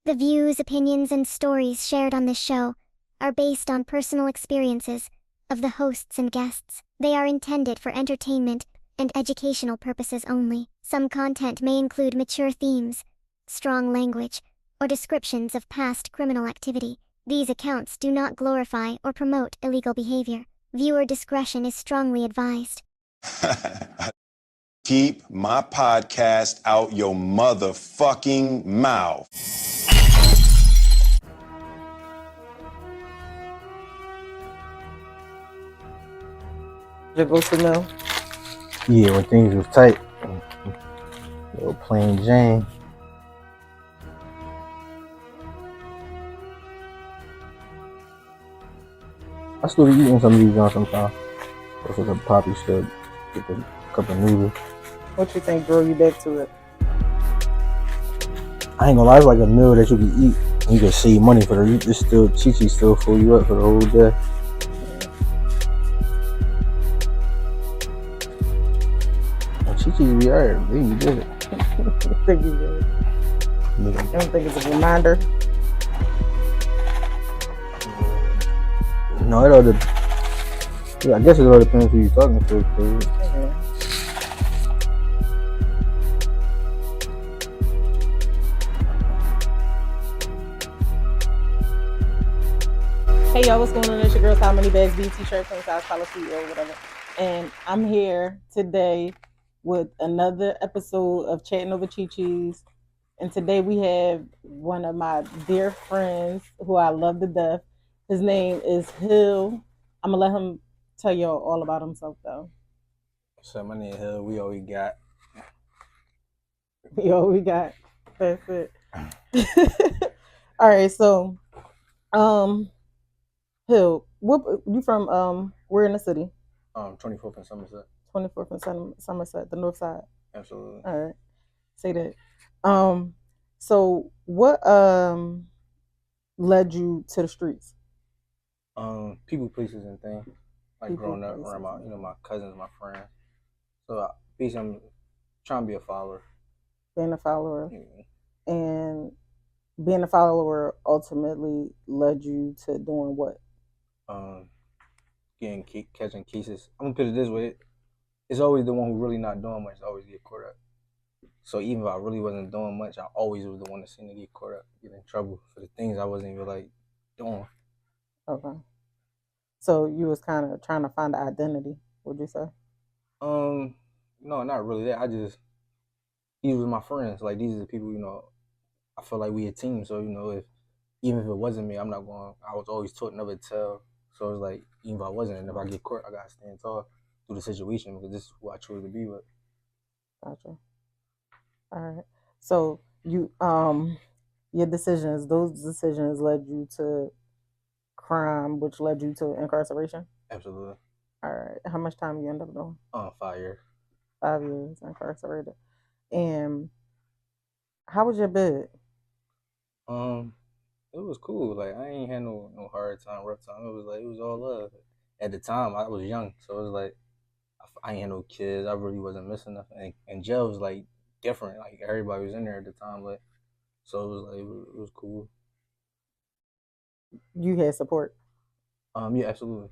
The views, opinions, and stories shared on this show are based on personal experiences of the hosts and guests. They are intended for entertainment and educational purposes only. Some content may include mature themes, strong language, or descriptions of past criminal activity. These accounts do not glorify or promote illegal behavior. Viewer discretion is strongly advised. Keep my podcast out your motherfucking mouth. Just go to now. Yeah, when things was tight. Little plain Jane. I still be eating some of these on sometimes. Go to the poppy stuff, get the cup of noodles. What you think drew you back to it? I ain't gonna lie, it's like a meal that you can eat. You can save money for the it's still Chi-Chi still fill you up for the whole day. Chi-Chi be alright, they be good. They be good. I don't think it's a reminder. No, it all depends. Yeah, I guess it all depends who you're talking to. Hey y'all, what's going on? It's your girl, How Many Bags B T-shirt, from size policy or whatever. And I'm here today with another episode of Chatting Over Chi-Chi's. And today we have one of my dear friends who I love to death. His name is Hill. I'm gonna let him tell y'all all about himself though. So my name Hill, we all we got. We got. That's it. All right, so Hill, what you from? Where in the city? 24th and Somerset. 24th and Somerset, the north side. Absolutely. All right, say that. So what led you to the streets? People, places, and things. Like people, growing up around my cousins, my friends. So basically, I'm trying to be a follower. Being a follower, Mm-hmm. And being a follower ultimately led you to doing what? Catching cases. I'm gonna put it this way: it's always the one who really not doing much always get caught up. So even if I really wasn't doing much, I always was the one that seemed to get caught up, get in trouble for the things I wasn't even like doing. Okay. So you was kind of trying to find an identity, would you say? No, not really that. These was my friends. Like, these are the people, I feel like we a team. So, even if it wasn't me, I was always taught never to tell. So it's like, even if I wasn't, and if I get caught, I gotta stand tall through the situation because this is who I chose to be with. Gotcha. All right. So you, those decisions led you to crime, which led you to incarceration? Absolutely. All right. How much time you end up doing? 5 years. 5 years incarcerated. And how was your bid? It was cool. Like, I ain't had no hard time, rough time. It was all love. At the time, I was young, so it was like I ain't had no kids. I really wasn't missing nothing. And jail was like different. Like, everybody was in there at the time, but so it was like it was cool. You had support? Yeah, absolutely.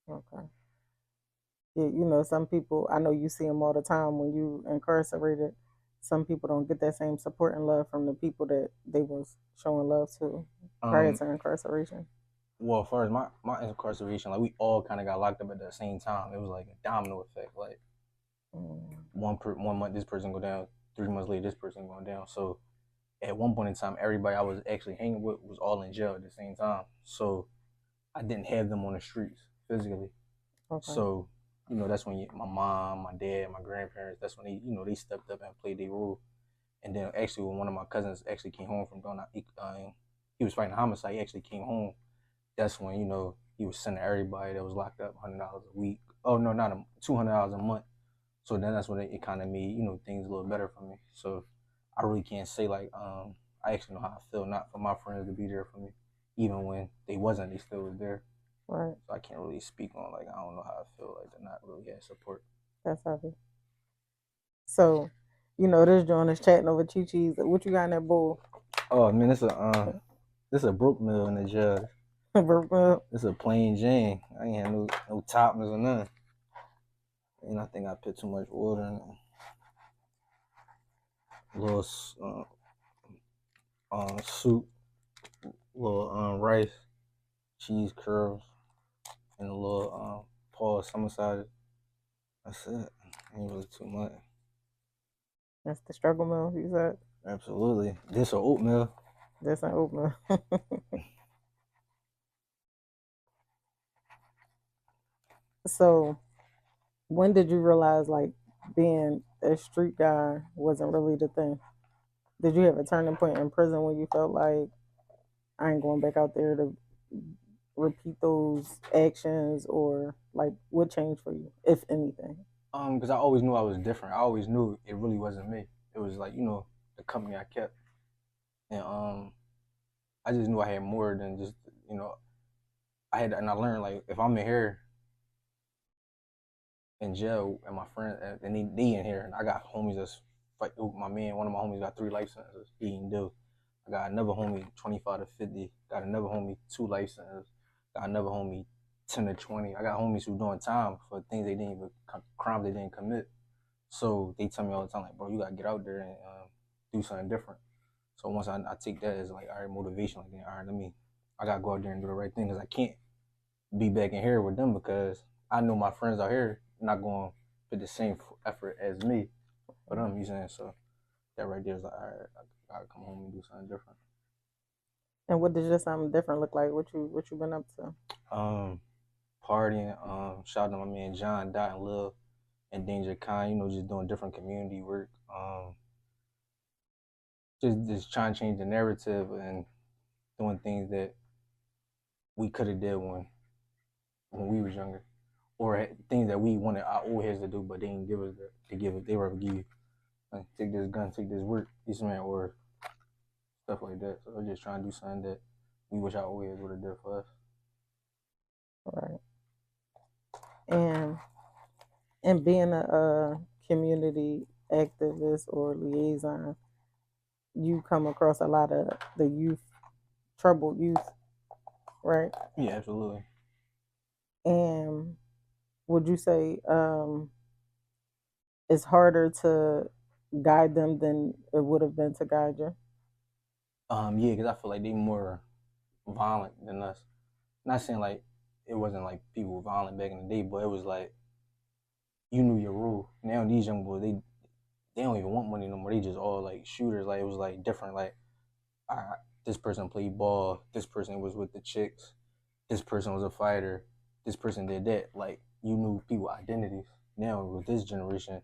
Okay. Yeah, some people, I know you see them all the time when you incarcerated. Some people don't get that same support and love from the people that they was showing love to prior to incarceration. Well, as far as my incarceration, like, we all kind of got locked up at the same time. It was like a domino effect. Like, 1 month this person go down, 3 months later this person going down. So at one point in time, everybody I was actually hanging with was all in jail at the same time. So I didn't have them on the streets physically. Okay. So, that's when my mom, my dad, my grandparents, that's when they stepped up and played their role. And then actually when one of my cousins actually came home from doing he was fighting homicide, he actually came home. That's when, he was sending everybody that was locked up $100 a week. Oh, no, not $200 a month. So then that's when it kind of made, things a little better for me. So I really can't say, like, I actually know how I feel, not for my friends to be there for me. Even when they wasn't, they still was there. Right. So I can't really speak on, like, I don't know how I feel, like, to not really have support. That's heavy. So, this joint is Chatting Over Chi-Chi's. What you got in that bowl? Oh man, this a broke meal in the jail. This a plain Jane. I ain't had no toppings or nothing. And I think I put too much water in it. A little soup, little rice, cheese curls, and a little Paul summer side. That's it. Ain't really too much. That's the struggle meal, you said? Absolutely. This or oatmeal. That's an oatmeal. So, when did you realize like being a street guy wasn't really the thing? Did you have a turning point in prison when you felt like I ain't going back out there to repeat those actions, or like what changed for you, if anything? Because I always knew I was different. I always knew it really wasn't me. It was like, the company I kept. And I just knew I had more than just, and I learned like if I'm in here in jail and my friend and they in here and I got homies that's like my man, one of my homies got 3 life sentences, he ain't do. I got another homie 25 to 50, got another homie 2 life sentences, got another homie 10 to 20. I got homies who doing time for things they didn't even crimes they didn't commit. So they tell me all the time like, bro, you gotta get out there and do something different. So once I take that as like, all right, motivation, like, all right, I gotta go out there and do the right thing because I can't be back in here with them because I know my friends out here not going to put the same effort as me for them, you saying? So that right there is like, all right, I gotta come home and do something different. And what does your something different look like? What you been up to? Partying, shout out to my man John, Dot, and Lil, and Danger Khan, just doing different community work. Just trying to change the narrative and doing things that we could have did when we was younger, or things that we wanted our old heads to do, but they didn't give us to give it. They rather give you, like, take this gun, take this work, or stuff like that. So we're just trying to do something that we wish our old heads would have did for us. Right. And being a community activist or liaison, you come across a lot of the troubled youth, right? Yeah, absolutely. And would you say it's harder to guide them than it would have been to guide you? Yeah, because I feel like they more violent than us. Not saying like it wasn't like people were violent back in the day, but it was like you knew your rule. Now these young boys, they don't even want money no more. They just all like shooters. Like it was like different. Like this person played ball. This person was with the chicks. This person was a fighter. This person did that. Like you knew people identities. Now with this generation,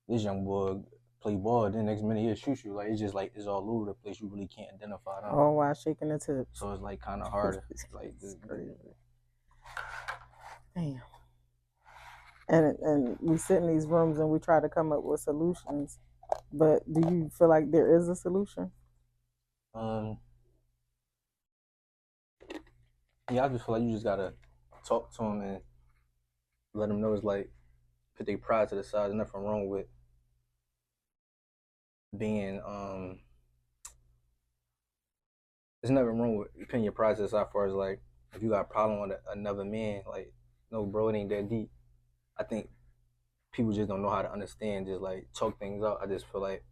this young boy play ball. Then next minute he'll shoot you. Like it's just like it's all over the place. You really can't identify them. Oh, while shaking the tips. So it's like kind of hard. Like it's crazy. Damn. And we sit in these rooms and we try to come up with solutions. But do you feel like there is a solution? Yeah, I just feel like you just gotta talk to them and let them know it's like put their pride to the side. There's nothing wrong with being there's nothing wrong with putting your pride to the side. As far as like if you got a problem with another man, like no, bro, it ain't that deep. I think people just don't know how to understand, just like talk things out. I just feel like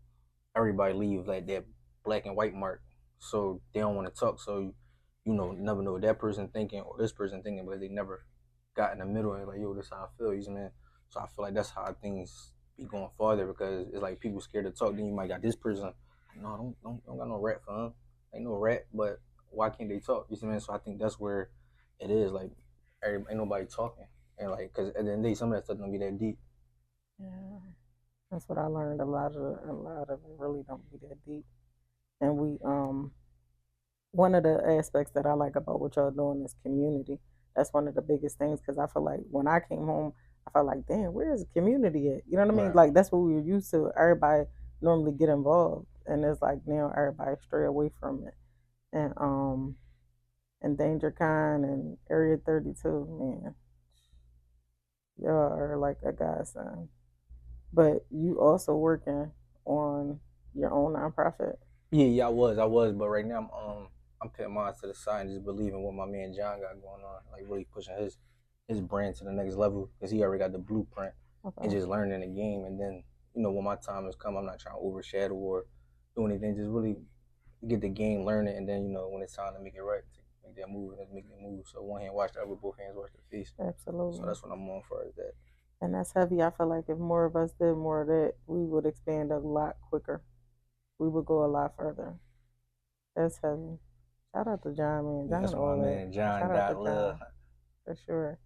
everybody leave like that black and white mark, so they don't want to talk. So never know what that person thinking or this person thinking, but they never got in the middle and like, yo, this is how I feel, you know, man. So I feel like that's how things be going farther because it's like people scared to talk. Then you might got this person, no, don't got no rat for him, ain't no rat, but why can't they talk? You see, man. So I think that's where it is. Like, ain't nobody talking, and like, cause at the end of the day, some of that stuff don't be that deep. Yeah, that's what I learned. A lot of it really don't be that deep. And we one of the aspects that I like about what y'all doing is community. That's one of the biggest things because I feel like when I came home, I felt like, damn, where is the community at? You know what I mean? Right. Like that's what we were used to. Everybody normally get involved, and it's like now everybody stray away from it. And Danger Con and Area 32, man, y'all are like a godsend. But you also working on your own nonprofit. Yeah, I was, but right now I'm putting mine to the side and just believing what my man John got going on, like really pushing his brand to the next level because he already got the blueprint and just learning the game. And then when my time has come, I'm not trying to overshadow or do anything. Just really get the game, learn it, and then when it's time to make it right, make that move, let's make that move. So one hand watch the other, both hands watch the face. Absolutely. So that's what I'm on for is that. And that's heavy. I feel like if more of us did more of that, we would expand a lot quicker. We would go a lot further. That's heavy. Shout out to John, man. John, That's my man, John. Shout out to John, for sure.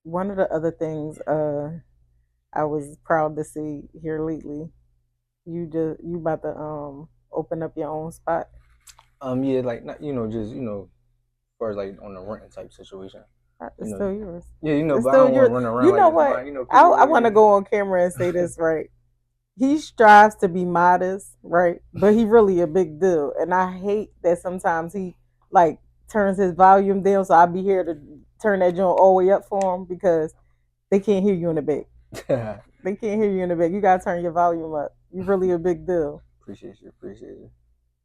One of the other things I was proud to see here lately, you about to open up your own spot. Yeah, like not just as far as like on the renting type situation. It's still yours. Yeah, it's but still I don't want to run around. You know like what? I want to go on camera and say this, right? He strives to be modest, right? But he really a big deal, and I hate that sometimes he like turns his volume down. So I'll be here to turn that joint all the way up for him because they can't hear you in the back. They can't hear you in the back. You gotta turn your volume up. You're really a big deal. Appreciate you.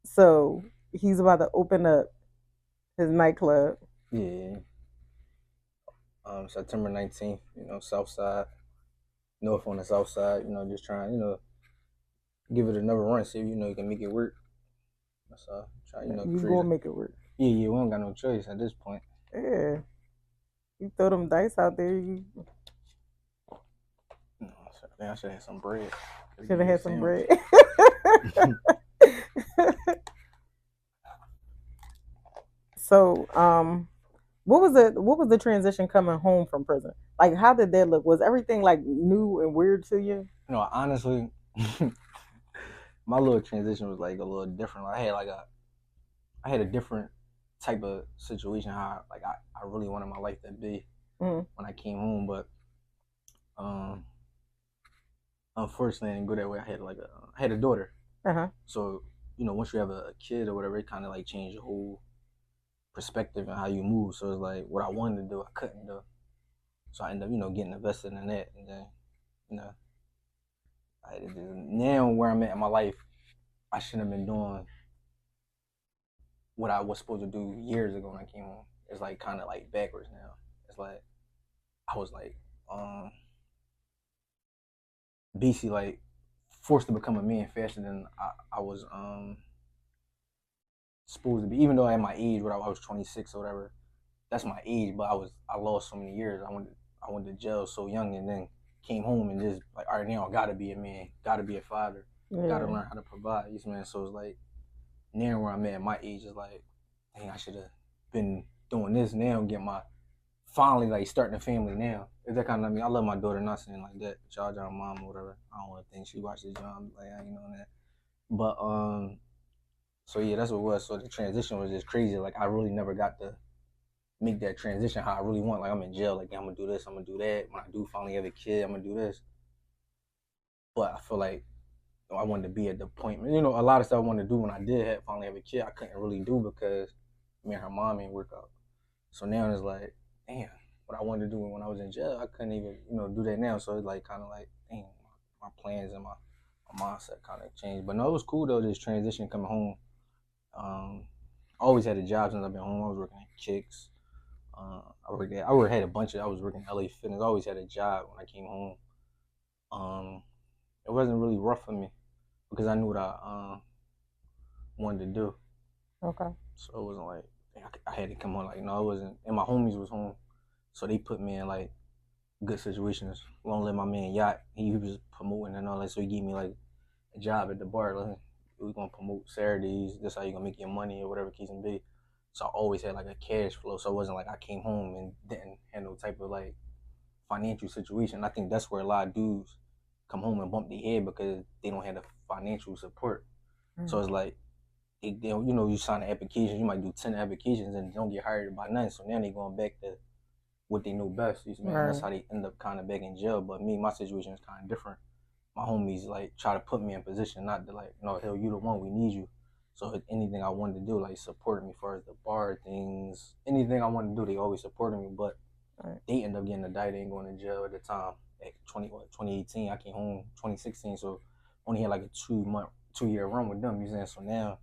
So he's about to open up his nightclub. Yeah. September 19th, South Side, North on the South Side, just trying, give it another run, see if, you can make it work. That's all. Try, you gonna make it work. Yeah, we don't got no choice at this point. Yeah. You throw them dice out there, you... I should have had some bread. Should have had some bread. So, what was the transition coming home from prison? Like, how did that look? Was everything like new and weird to you? No, honestly, my little transition was like a little different. I had a different type of situation. How I really wanted my life to be when I came home, but unfortunately, I didn't go that way. I had a daughter. So once you have a kid or whatever, it kind of like changed your whole perspective and how you move. So it's like what I wanted to do, I couldn't do. So I ended up, getting invested in that, and then, now where I'm at in my life, I shouldn't have been doing what I was supposed to do years ago when I came home. It's like kind of like backwards now. It's like I was like, basically like forced to become a man faster than I was supposed to be. Even though at my age, when I was 26 or whatever, that's my age. But I lost so many years. I went to jail so young, and then came home and just like, all right, now I gotta be a man, gotta be a father, gotta learn how to provide. You know, man. So it's like now where I'm at my age is like, dang, I should have been doing this now and get my finally like starting a family now. Is that kind of, I love my daughter, not saying like that, y'all mom or whatever. I don't want to think she watches John, like I ain't on that. But so yeah, that's what it was. So the transition was just crazy. Like I really never got to make that transition how I really want. Like I'm in jail, like I'm gonna do this, I'm gonna do that. When I do finally have a kid, I'm gonna do this. But I feel like I wanted to be at the point, a lot of stuff I wanted to do when I did finally have a kid, I couldn't really do because me and her mom ain't work out. So now it's like, damn, what I wanted to do when I was in jail, I couldn't even, do that now. So it's like kind of like, damn, my plans and my mindset kind of changed. But no, it was cool though, this transition coming home. I always had a job since I've been home. I was working at Kicks. I had a bunch of, I was working at LA Fitness. I always had a job when I came home. It wasn't really rough for me because I knew what I wanted to do. Okay. So it wasn't like I had to come home. Like, no, it wasn't. And my homies was home. So they put me in like good situations. Long live my man Yacht. He was promoting and all that. So he gave me like a job at the bar. Like, we're gonna promote Saturdays. This how you gonna make your money or whatever case may be. So I always had like a cash flow. So it wasn't like I came home and didn't have no type of like financial situation. I think that's where a lot of dudes come home and bump their head because they don't have the financial support. So it's like, you sign an application, you might do 10 applications and don't get hired by none. So now they going back to what they know best. That's how they end up kind of back in jail. But me, my situation is kind of different. My homies like try to put me in position, not to like, no, hell, you the one, we need you. So if anything I wanted to do, like supporting me as far as the bar things, anything I wanted to do, they always supported me. But they end up getting indicted and going to jail at the time. at 2018. I came home 2016, so only had like a 2-year run with them. You know what I'm saying? So now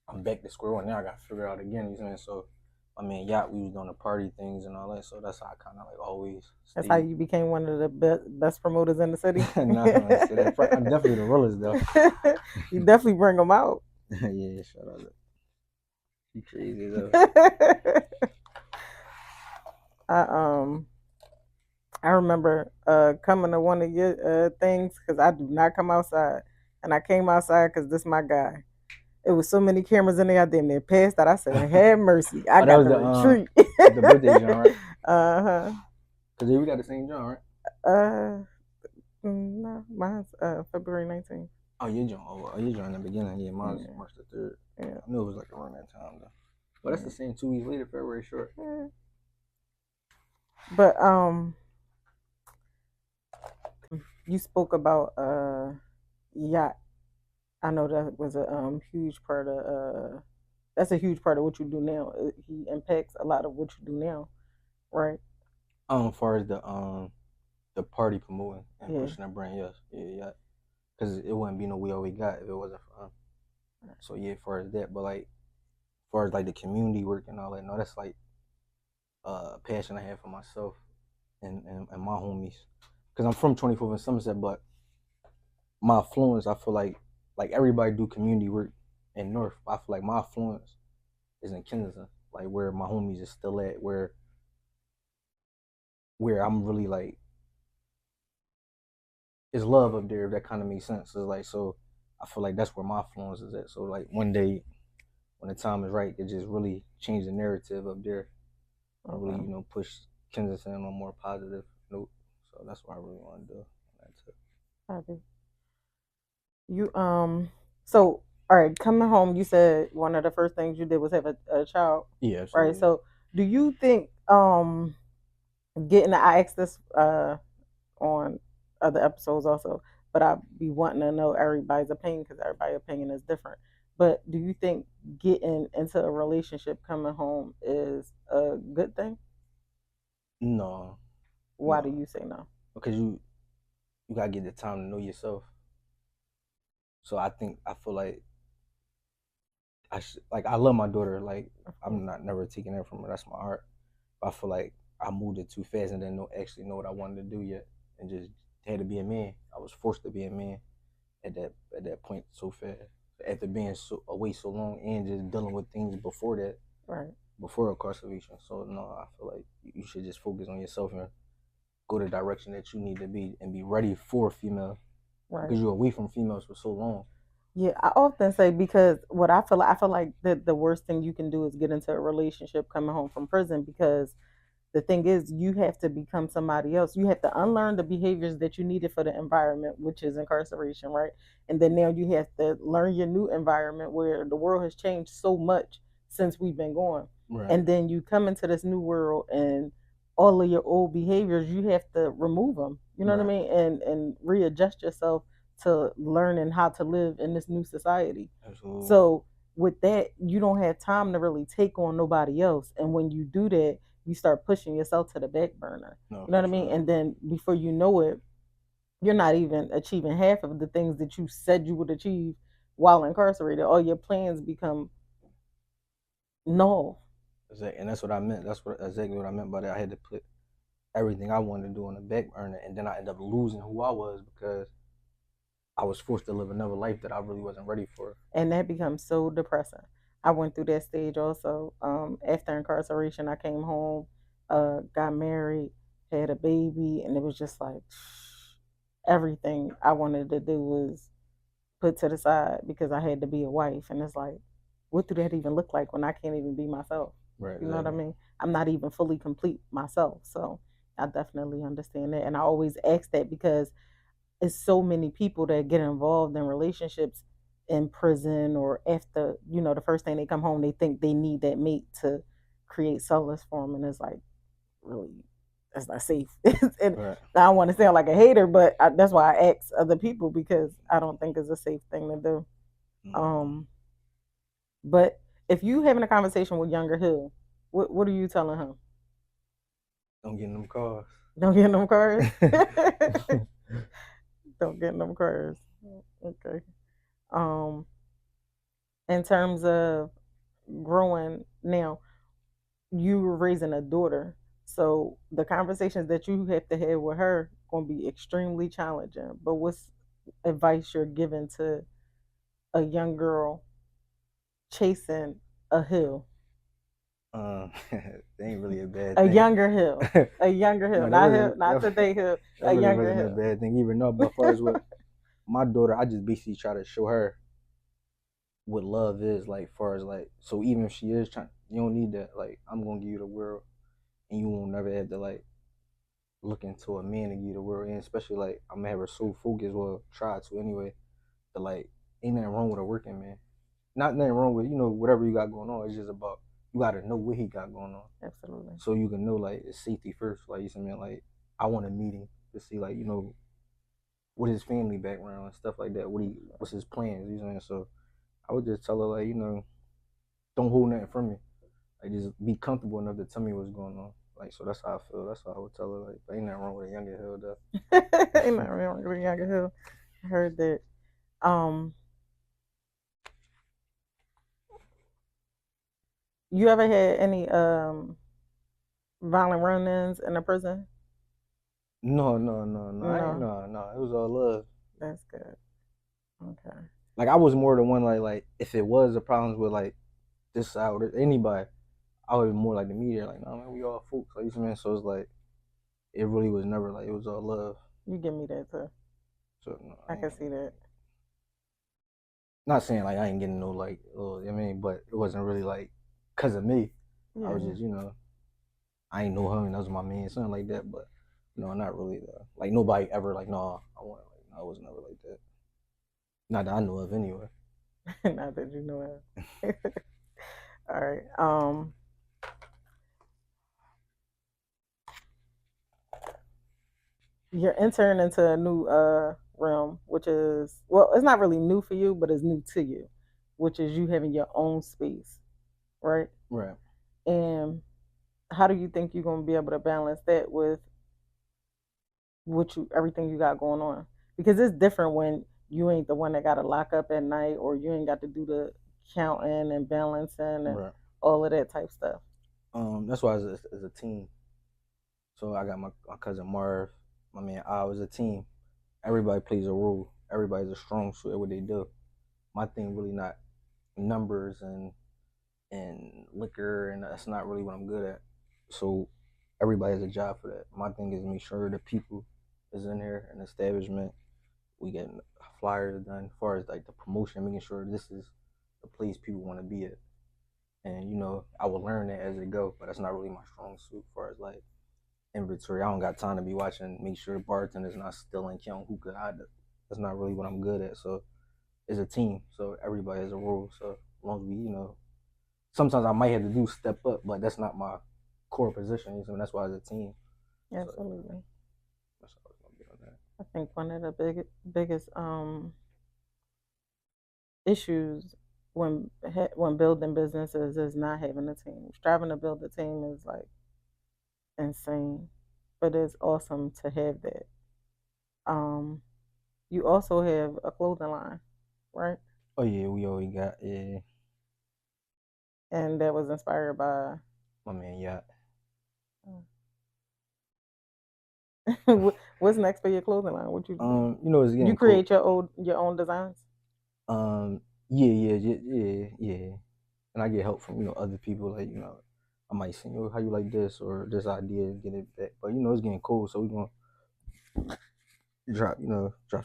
I'm back to square one. Now I got to figure out again. You know what I'm saying? So I mean, Yacht, we was doing the party things and all that. So that's how I kind of like always. That's how you became one of the best promoters in the city. Nah, I'm definitely the realest though. You definitely bring them out. Yeah, shout out. You crazy though. I remember coming to one of your things because I do not come outside, and I came outside because this my guy. It was so many cameras in there. I damn near passed out. I said, "Have mercy!" I got to retreat. The birthday joint, right? Uh-huh. Cause we got the same joint, right? No, mine's February 19th. Oh, your joint. Oh, your joint in the beginning. Yeah, mine's March the 3rd. Yeah. I knew it was like around that time though. But that's the same 2 weeks later, February short. Yeah. But you spoke about Yacht. I know that was a huge part of that's a huge part of what you do now. He impacts a lot of what you do now, right? As far as the party promoting and pushing the brand, yes, yeah. Because it wouldn't be no We Always Got if it wasn't for him. So yeah, as far as that, but like, as far as like the community work and all that, no, that's like passion I have for myself and my homies. Because I'm from 24th and Somerset, but my influence, I feel like everybody do community work in North. I feel like my influence is in Kensington, like where my homies is still at, where I'm really like, it's love up there, if that kind of makes sense. It's like, so I feel like that's where my influence is at. So like one day when the time is right, it just really change the narrative up there. I really, push Kensington on a more positive note. So that's what I really want to do. That's it. Happy. You so all right, coming home, you said one of the first things you did was have a child. Yeah, absolutely. Right. So do you think getting I asked this on other episodes also, but I be wanting to know everybody's opinion because everybody's opinion is different. But do you think getting into a relationship coming home is a good thing? No. Why do you say no? Because you gotta get the time to know yourself. So I feel like I love my daughter. Like I'm not never taking that from her. That's my heart. But I feel like I moved it too fast and didn't actually know what I wanted to do yet, and just had to be a man. I was forced to be a man at that point so fast. After being away so long and just dealing with things before that, right? Before incarceration. So no, I feel like you should just focus on yourself and go the direction that you need to be and be ready for a female. Right. Because you're away from females for so long. Yeah, I often say because what I feel like the worst thing you can do is get into a relationship coming home from prison, because the thing is you have to become somebody else. You have to unlearn the behaviors that you needed for the environment, which is incarceration, right? And then now you have to learn your new environment where the world has changed so much since we've been gone. Right. And then you come into this new world and all of your old behaviors, you have to remove them. You know what I mean? And readjust yourself to learning how to live in this new society. Absolutely. So with that, you don't have time to really take on nobody else. And when you do that, you start pushing yourself to the back burner. No, you know what I mean? And then before you know it, you're not even achieving half of the things that you said you would achieve while incarcerated. All your plans become null. And that's what I meant. That's exactly what I meant by that. I had to put everything I wanted to do on the back burner, and then I ended up losing who I was because I was forced to live another life that I really wasn't ready for. And that becomes so depressing. I went through that stage also. After incarceration, I came home, got married, had a baby, and it was just like everything I wanted to do was put to the side because I had to be a wife. And it's like, what do that even look like when I can't even be myself? Right. You know what I mean? I'm not even fully complete myself. So I definitely understand that. And I always ask that because it's so many people that get involved in relationships in prison or after, the first thing they come home, they think they need that mate to create solace for them. And it's like, really, that's not safe. And right. I don't want to sound like a hater, but that's why I ask other people, because I don't think it's a safe thing to do. Mm-hmm. But if you having a conversation with Younger Hill, what are you telling him? Don't get in them cars. Don't get in them cars. Don't get in them cars. Okay. In terms of growing now, you were raising a daughter, so the conversations that you have to have with her gonna be extremely challenging. But what's advice you're giving to a young girl chasing a hill? It ain't really a bad A thing. younger hill. A younger hill. No, Not today hill. That A really younger wasn't hill. a bad thing even though. But as far as with my daughter, I just basically try to show her what love is, like far as like, so even if she is trying, you don't need that. Like, I'm gonna give you the world, and you won't never have to like look into a man to give you the world, and especially like I'm gonna have her so focused, well, try to anyway. But like, ain't nothing wrong with a working man. Not nothing wrong with whatever you got going on. It's just about you gotta know what he got going on. Absolutely. So you can know like it's safety first. Like you see, man, like I want a meeting to see like what his family background and stuff like that. What's his plans? You know what I'm saying? So I would just tell her like don't hold nothing from me. Like just be comfortable enough to tell me what's going on. Like so that's how I feel. That's how I would tell her. Like but ain't nothing wrong with a younger hill though. Ain't nothing wrong with a younger hill. I heard that. You ever had any violent run-ins in a prison? No. It was all love. That's good. Okay. Like I was more the one like if it was a problems with like this side or anybody, I would be more like the media. Like no man, we all folks. Like you see, man. So it's like it really was never like it was all love. You give me that too. So no, I can see that. Not saying like I ain't getting no like, I mean, but it wasn't really like because of me. Yeah. I was just, I ain't know him and that was my man, something like that. But no, not really. Like nobody ever like, no, I want like, no, I was never like that. Not that I know of anyway. Not that you know of. All right. You're entering into a new realm, which is it's not really new for you, but it's new to you, which is you having your own space, right? Right. And how do you think you're gonna be able to balance that with everything you got going on? Because it's different when you ain't the one that got to lock up at night, or you ain't got to do the counting and balancing and all of that type stuff. That's why as a team. So I got my cousin Marv, my man I was a team. Everybody plays a role. Everybody's a strong suit at what they do. My thing really not numbers and liquor, and that's not really what I'm good at. So everybody has a job for that. My thing is make sure the people is in here and establishment. We getting flyers done as far as like the promotion, making sure this is the place people want to be at. And I will learn that as it go, but that's not really my strong suit as far as like inventory. I don't got time to be watching, make sure the bartender's not stealing, counting hookah. That's not really what I'm good at. So it's a team, so everybody has a role. So as long as we, sometimes I might have to do step up, but that's not my core position. So that's why it's a team. Absolutely. So, that's how it's gonna be on that. I think one of the biggest issues when building businesses is not having a team. Striving to build a team is like insane, but it's awesome to have that. You also have a clothing line, right? Oh yeah, we always got and that was inspired by my man Yacht. What's next for your clothing line? What you do? It's getting you create cool. your own designs. Yeah. And I get help from other people. Like I might say, how you like this or this idea, get it back. But it's getting cold, so we're gonna drop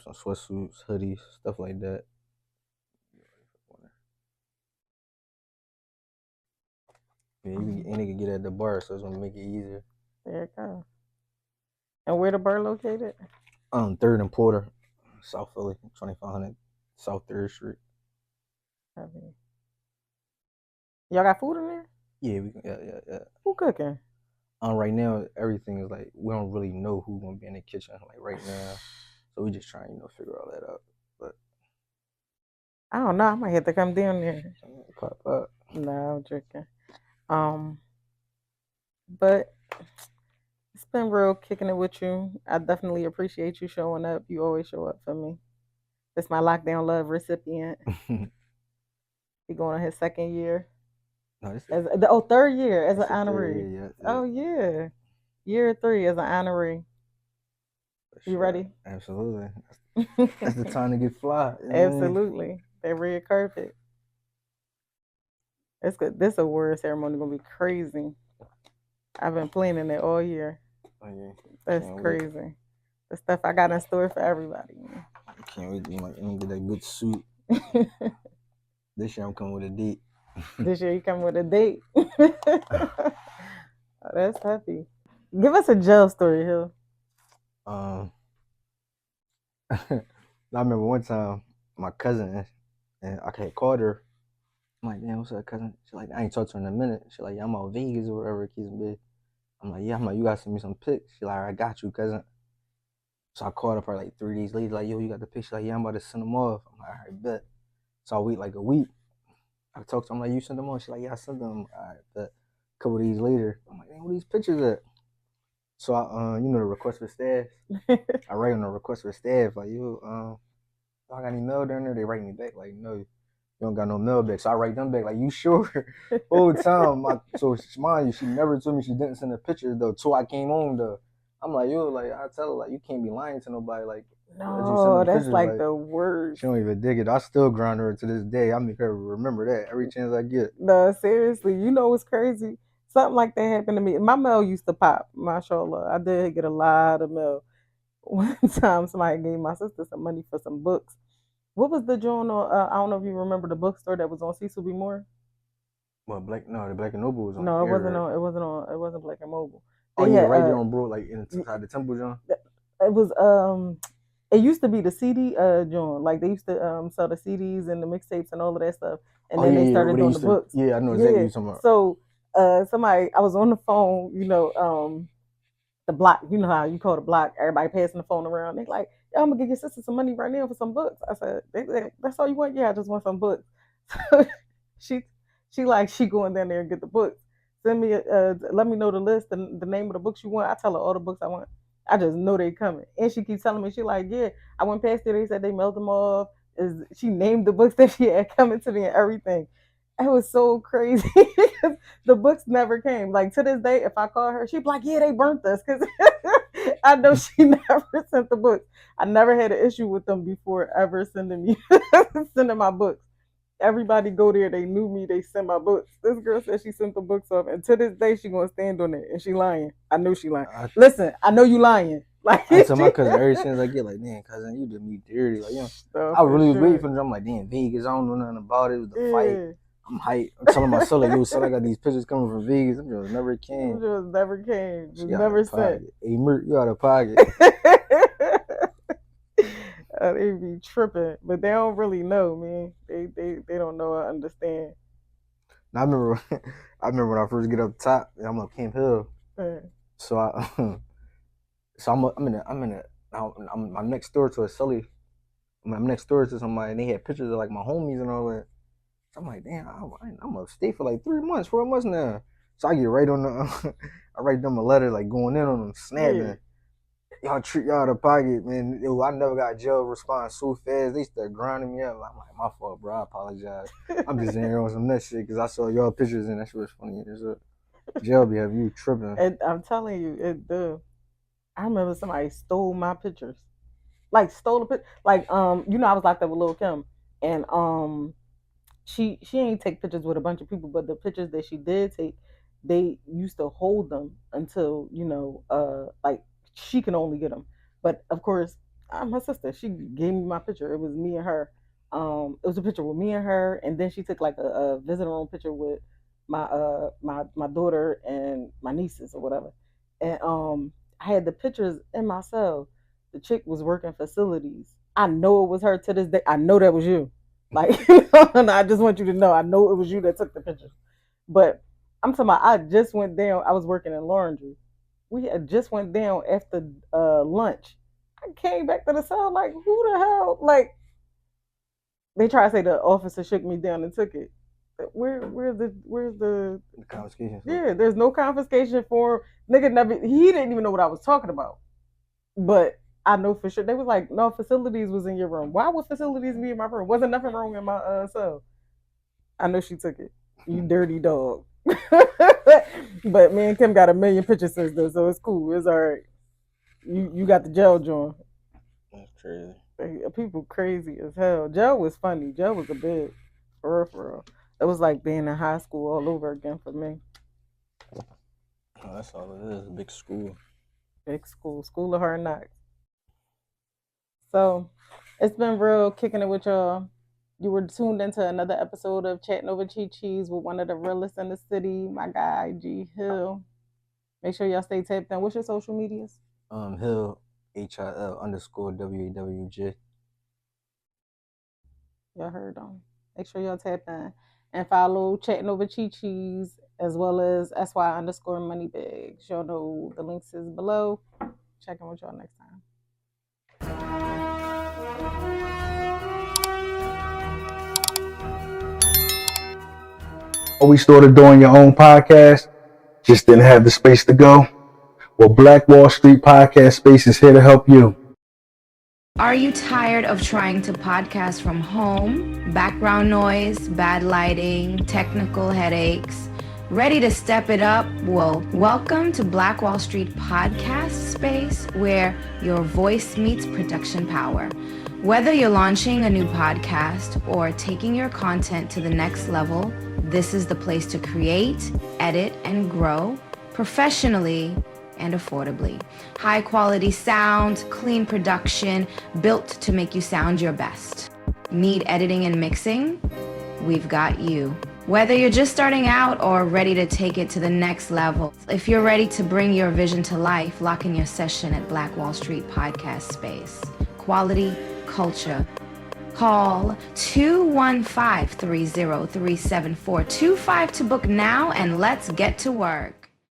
some sweatsuits, hoodies, stuff like that. Yeah, any nigga get at the bar, so it's gonna make it easier. There you go. And where the bar located? 3rd and Porter, South Philly, 2500 South 3rd Street. Okay. Y'all got food in there? Yeah, yeah. Who cooking? Right now, everything is like we don't really know who's gonna be in the kitchen like right now, so we just trying figure all that out. But I don't know. I might have to come down there. Pop up. No, I'm joking. But been real kicking it with you. I definitely appreciate you showing up. You always show up for me. That's my lockdown love recipient. He going on his second year. No, this As third year as an honorary. Year, yeah. Oh yeah, year 3 as an honorary. You ready? Absolutely. That's the time to get fly. Absolutely. That red carpet. It's good. This award ceremony gonna be crazy. I've been planning it all year. Oh yeah. That's crazy. The stuff I got in store for everybody. I can't wait to get that good suit. This year I'm coming with a date. This year you coming with a date. Oh, that's happy. Give us a jail story, Hill. I remember one time my cousin and I had called her. I'm like, damn, what's up, cousin? She's like, I ain't talked to her in a minute. She's like, yeah, I'm out Vegas or whatever, keys and big. I'm like, yeah. I'm like, you gotta send me some pics. She's like, I got you, cousin. So I called up her like 3 days later, like, yo, you got the pics? She's like, yeah, I'm about to send them off. I'm like, all right, bet. So I wait like a week. I talked to her, I'm like, you sent them off? She's like, yeah, I sent them. All right, bet. A couple of days later, I'm like, damn, where these pictures at? So I, the request for staff. I write on the request for staff, like, yo, I got any mail down there? They write me back, like, no, you don't got no mail back. So I write them back, like, you sure? Whole time. So mind you, she never told me she didn't send a picture though. Till I came home though. I'm like, yo, like I tell her, like, you can't be lying to nobody, like. No, that's pictures, like the worst. She don't even dig it. I still grind her to this day. I make her remember that every chance I get. No, seriously, you know what's crazy? Something like that happened to me. My mail used to pop, mashallah. I did get a lot of mail. One time somebody gave my sister some money for some books. What was the joint on, I don't know if you remember the bookstore that was on Cecil B. Moore? Well, the Black and Noble was on. No, it wasn't Black and Mobile. Oh yeah, right there on Broad, like inside the Temple John. It was it used to be the CD joint. Like they used to sell the CDs and the mixtapes and all of that stuff. And then they started doing the books. Yeah, I know exactly what you're talking about. So I was on the phone, the block, you know how you call the block, everybody passing the phone around. They like, yeah, I'm gonna give your sister some money right now for some books. I said, that's all you want? Yeah, I just want some books. So she going down there and get the books. Send me let me know the list and the name of the books you want. I tell her all the books I want. I just know they coming. And she keeps telling me, she like, yeah, I went past there, they said they mailed them off. She named the books that she had coming to me and everything. It was so crazy because the books never came. Like to this day, if I call her, she'd be like, yeah, they burnt us because I know she never sent the books. I never had an issue with them before ever sending my books. Everybody go there, they knew me, they sent my books. This girl said she sent the books off, and to this day she gonna stand on it, and she lying. I know she lying. Listen, I know you lying. Like I tell my cousin every chance I get, like, damn, cousin, you did me dirty. Like, I really was waiting for them. I'm like, damn, Vegas, I don't know nothing about it. It was the fight. I'm hyped. I'm telling my son, like, yo, son, I got these pictures coming from Vegas. Them just never came. Just never sent. Hey, Mert, you out of pocket. They be tripping, but they don't really know, man. They don't know or understand. Now, I remember when I first get up top, I'm on Camp Hill. So I'm next door to a Sully. I'm next door to somebody, and they had pictures of like my homies and all that. So I'm like, damn, I'm gonna stay for like 3 months, 4 months now. So I get right on the, I write them a letter like going in on them, snapping. Yeah. Y'all treat y'all out of pocket, man. I never got jail response so fast. They started grinding me up. I'm like, my fault, bro. I apologize. I'm just in here on some next shit because I saw y'all pictures and that shit was funny. Jail be have you tripping. And I'm telling you, I remember somebody stole my pictures. Like stole the picture. Like I was locked up with Lil' Kim, and she ain't take pictures with a bunch of people, but the pictures that she did take, they used to hold them until like she can only get them. But of course, I'm her sister. She gave me my picture. It was me and her. It was a picture with me and her, and then she took like a visitor room picture with my daughter and my nieces or whatever. And I had the pictures in my cell. The chick was working facilities. I know it was her to this day. I know that was you. Like, I just want you to know, I know it was you that took the pictures. But I'm talking about, I just went down. I was working in laundry. We had just went down after lunch. I came back to the cell like, who the hell? Like, they tried to say the officer shook me down and took it. where's the confiscation. Yeah, there's no confiscation for nigga. Never, he didn't even know what I was talking about. But I know for sure they was like, no, facilities was in your room. Why would facilities be in my room? Wasn't nothing wrong in my cell. I know she took it. You dirty dog. But me and Kim got a million pictures since then, so it's cool. It's all right. You got the jail joint. That's crazy. People crazy as hell. Jail was funny. Jail was a bit for real. It was like being in high school all over again for me. Oh, that's all it is. A big school. Big school. School of hard knocks. So it's been real kicking it with y'all. You were tuned into another episode of Chatting Over Chi-Chi's with one of the realest in the city, my guy, G Hill. Make sure y'all stay tapped in. What's your social medias? Hill, HIL_WAWJ. Y'all heard them. Make sure y'all tap in. And follow Chatting Over Chi-Chi's as well as SY_Moneybags. Y'all know the links is below. Check in with y'all next time. We started doing your own podcast, just didn't have the space to go. Well, Black Wall Street Podcast Space is here to help you. Are you tired of trying to podcast from home? Background noise, bad lighting, technical headaches? Ready to step it up? Well, welcome to Black Wall Street Podcast Space, where your voice meets production power. Whether you're launching a new podcast or taking your content to the next level, this is the place to create, edit, and grow professionally and affordably. High quality sound, clean production, built to make you sound your best. Need editing and mixing? We've got you. Whether you're just starting out or ready to take it to the next level, if you're ready to bring your vision to life, lock in your session at Black Wall Street Podcast Space. Quality, culture. Call 215-303-7425 to book now, and let's get to work.